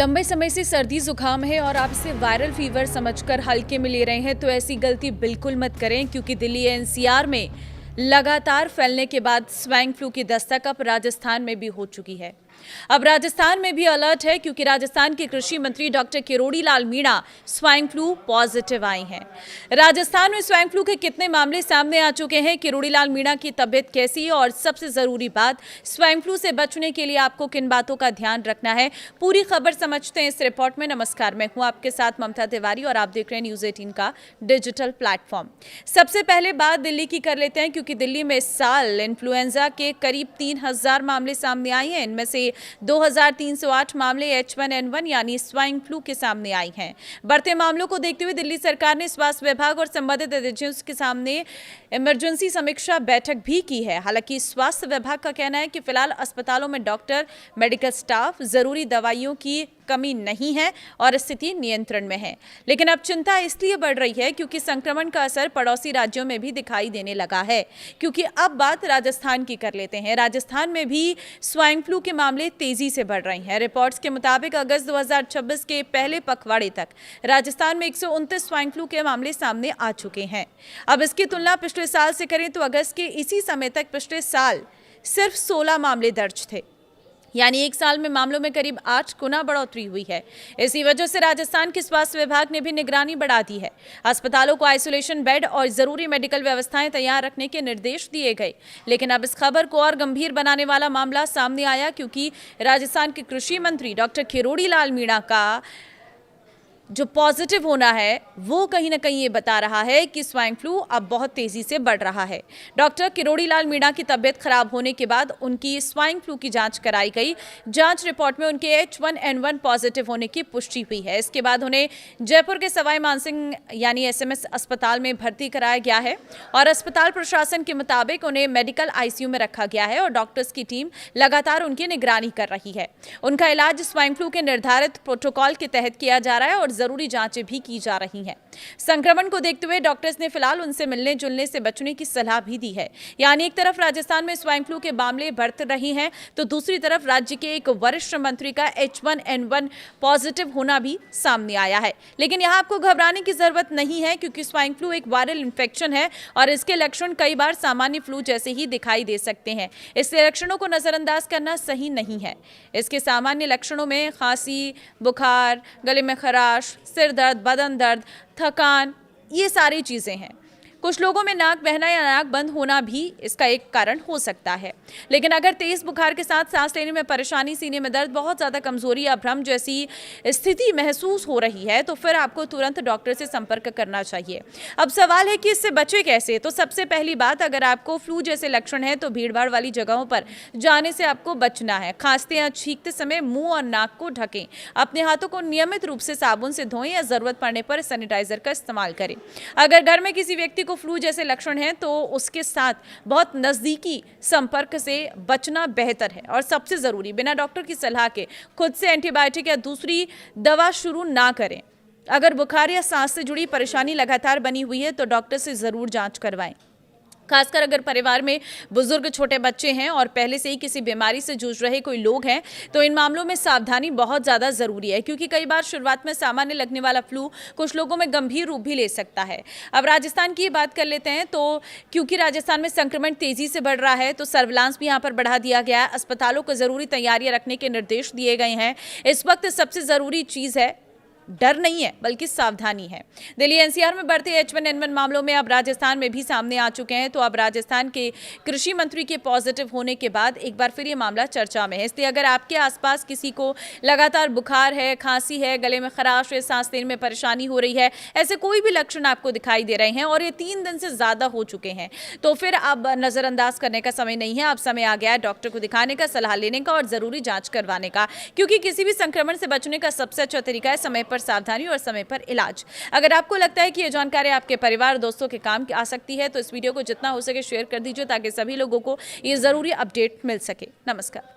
लंबे समय से सर्दी जुकाम है और आप इसे वायरल फीवर समझकर हल्के में ले रहे हैं तो ऐसी गलती बिल्कुल मत करें, क्योंकि दिल्ली एनसीआर में लगातार फैलने के बाद स्वाइन फ्लू की दस्तक अब राजस्थान में भी हो चुकी है। अब राजस्थान में भी अलर्ट है, क्योंकि राजस्थान के कृषि मंत्री doctor Kirori Lal Meena swine flu positive आई हैं। राजस्थान में स्वाइन फ्लू के कितने मामले सामने आ चुके हैं, किरोड़ी लाल मीणा की तबीयत कैसी है और सबसे जरूरी बात, स्वाइन फ्लू से बचने के लिए आपको किन बातों का ध्यान रखना है, पूरी खबर समझते हैं इस रिपोर्ट में। नमस्कार, मैं हूं आपके साथ ममता तिवारी और आप देख रहे हैं न्यूज 18 का डिजिटल प्लेटफॉर्म। सबसे पहले बात दिल्ली की कर लेते हैं, क्योंकि दिल्ली में इस साल इन्फ्लुएंजा के करीब 3000 मामले सामने आए हैं। इनमें से 2308 मामले H1N1 यानी स्वाइन फ्लू के सामने आई हैं। बढ़ते मामलों को देखते हुए दिल्ली सरकार ने स्वास्थ्य विभाग और संबंधित एजेंसियों के सामने इमरजेंसी समीक्षा बैठक भी की है। हालांकि स्वास्थ्य विभाग का कहना है कि फिलहाल अस्पतालों में डॉक्टर, मेडिकल स्टाफ, जरूरी दवाइयों की कमी नहीं है और स्थिति नियंत्रण में है। लेकिन अब चिंता इसलिए बढ़ रही है क्योंकि संक्रमण का असर पड़ोसी राज्यों में भी दिखाई देने लगा है। क्योंकि अब बात राजस्थान की कर लेते हैं। राजस्थान में भी स्वाइन फ्लू के मामले तेजी से बढ़ रहे हैं। रिपोर्ट्स के मुताबिक अगस्त 2026 के पहले पखवाड़े तक राजस्थान में 129 स्वाइन फ्लू के मामले सामने आ चुके हैं। अब इसकी तुलना पिछले साल से करें तो अगस्त के इसी समय तक पिछले साल सिर्फ 16 मामले दर्ज थे, यानी एक साल में मामलों में करीब 8 गुना बढ़ोतरी हुई है। इसी वजह से राजस्थान के स्वास्थ्य विभाग ने भी निगरानी बढ़ा दी है। अस्पतालों को आइसोलेशन बेड और जरूरी मेडिकल व्यवस्थाएं तैयार रखने के निर्देश दिए गए। लेकिन अब इस खबर को और गंभीर बनाने वाला मामला सामने आया, क्योंकि राजस्थान के कृषि मंत्री डॉक्टर किरोड़ी लाल मीणा का जो पॉजिटिव होना है वो कहीं ना कहीं ये बता रहा है कि स्वाइन फ्लू अब बहुत तेजी से बढ़ रहा है। डॉक्टर किरोड़ी लाल मीणा की तबीयत खराब होने के बाद उनकी स्वाइन फ्लू की जांच कराई गई। जांच रिपोर्ट में उनके H1N1 पॉजिटिव होने की पुष्टि हुई है। इसके बाद उन्हें जयपुर के सवाई मानसिंह यानी SMS अस्पताल में भर्ती कराया गया है और अस्पताल प्रशासन के मुताबिक उन्हें मेडिकल ICU में रखा गया है और डॉक्टर्स की टीम लगातार उनकी निगरानी कर रही है। उनका इलाज स्वाइन फ्लू के निर्धारित प्रोटोकॉल के तहत किया जा रहा है और जरूरी जांचें भी की जा रही हैं। संक्रमण को देखते हुए डॉक्टर्स ने फिलहाल उनसे मिलने जुलने से बचने की सलाह भी दी है। यानी एक तरफ राजस्थान में स्वाइन फ्लू के मामले बढ़ रहे हैं तो दूसरी तरफ राज्य के एक वरिष्ठ मंत्री का H1N1 पॉजिटिव होना भी सामने आया है। लेकिन यहां आपको घबराने की जरूरत नहीं है, क्योंकि स्वाइन फ्लू एक वायरल इंफेक्शन है और इसके लक्षण कई बार सामान्य फ्लू जैसे ही दिखाई दे सकते हैं। इसलिए लक्षणों को नजरअंदाज करना सही नहीं है। इसके सामान्य लक्षणों में खांसी, बुखार, गले में खराश, सिर दर्द, बदन दर्द, थकान, ये सारी चीजें हैं। कुछ लोगों में नाक बहना या नाक बंद होना भी इसका एक कारण हो सकता है। लेकिन अगर तेज बुखार के साथ सांस लेने में परेशानी, सीने में दर्द, बहुत ज्यादा कमजोरी या भ्रम जैसी स्थिति महसूस हो रही है तो फिर आपको तुरंत डॉक्टर से संपर्क करना चाहिए। अब सवाल है कि इससे बचे कैसे। तो सबसे पहली बात, अगर आपको फ्लू जैसे लक्षण है तो भीड़भाड़ वाली जगहों पर जाने से आपको बचना है। खांसते या छींकते समय मुंह और नाक को ढकें। अपने हाथों को नियमित रूप से साबुन से धोएं या जरूरत पड़ने पर सैनिटाइजर का इस्तेमाल करें। अगर घर में किसी व्यक्ति को फ्लू जैसे लक्षण हैं तो उसके साथ बहुत नजदीकी संपर्क से बचना बेहतर है और सबसे जरूरी, बिना डॉक्टर की सलाह के खुद से एंटीबायोटिक या दूसरी दवा शुरू ना करें। अगर बुखार या सांस से जुड़ी परेशानी लगातार बनी हुई है तो डॉक्टर से जरूर जांच करवाएं। खासकर अगर परिवार में बुजुर्ग, छोटे बच्चे हैं और पहले से ही किसी बीमारी से जूझ रहे कोई लोग हैं तो इन मामलों में सावधानी बहुत ज़्यादा ज़रूरी है, क्योंकि कई बार शुरुआत में सामान्य लगने वाला फ्लू कुछ लोगों में गंभीर रूप भी ले सकता है। अब राजस्थान की बात कर लेते हैं तो क्योंकि राजस्थान में संक्रमण तेजी से बढ़ रहा है तो सर्विलांस भी यहाँ पर बढ़ा दिया गया है। अस्पतालों को ज़रूरी तैयारियाँ रखने के निर्देश दिए गए हैं। इस वक्त सबसे ज़रूरी चीज़ है, डर नहीं है बल्कि सावधानी है। दिल्ली एनसीआर में बढ़ते H1N1 मामलों में अब राजस्थान में भी सामने आ चुके हैं। तो अब राजस्थान के कृषि मंत्री के पॉजिटिव होने के बाद एक बार फिर ये मामला चर्चा में है। इसलिए अगर आपके आसपास किसी को लगातार बुखार है, खांसी है, गले में खराश है, सांस लेने में परेशानी हो रही है, ऐसे कोई भी लक्षण आपको दिखाई दे रहे हैं और ये 3 दिन से ज्यादा हो चुके हैं, तो फिर अब नजरअंदाज करने का समय नहीं है। अब समय आ गया है डॉक्टर को दिखाने का, सलाह लेने का और जरूरी जांच करवाने का, क्योंकि किसी भी संक्रमण से बचने का सबसे अच्छा तरीका है समय पर सावधानी और समय पर इलाज। अगर आपको लगता है कि ये जानकारी आपके परिवार, दोस्तों के काम आ सकती है तो इस वीडियो को जितना हो सके शेयर कर दीजिए, ताकि सभी लोगों को ये जरूरी अपडेट मिल सके। नमस्कार।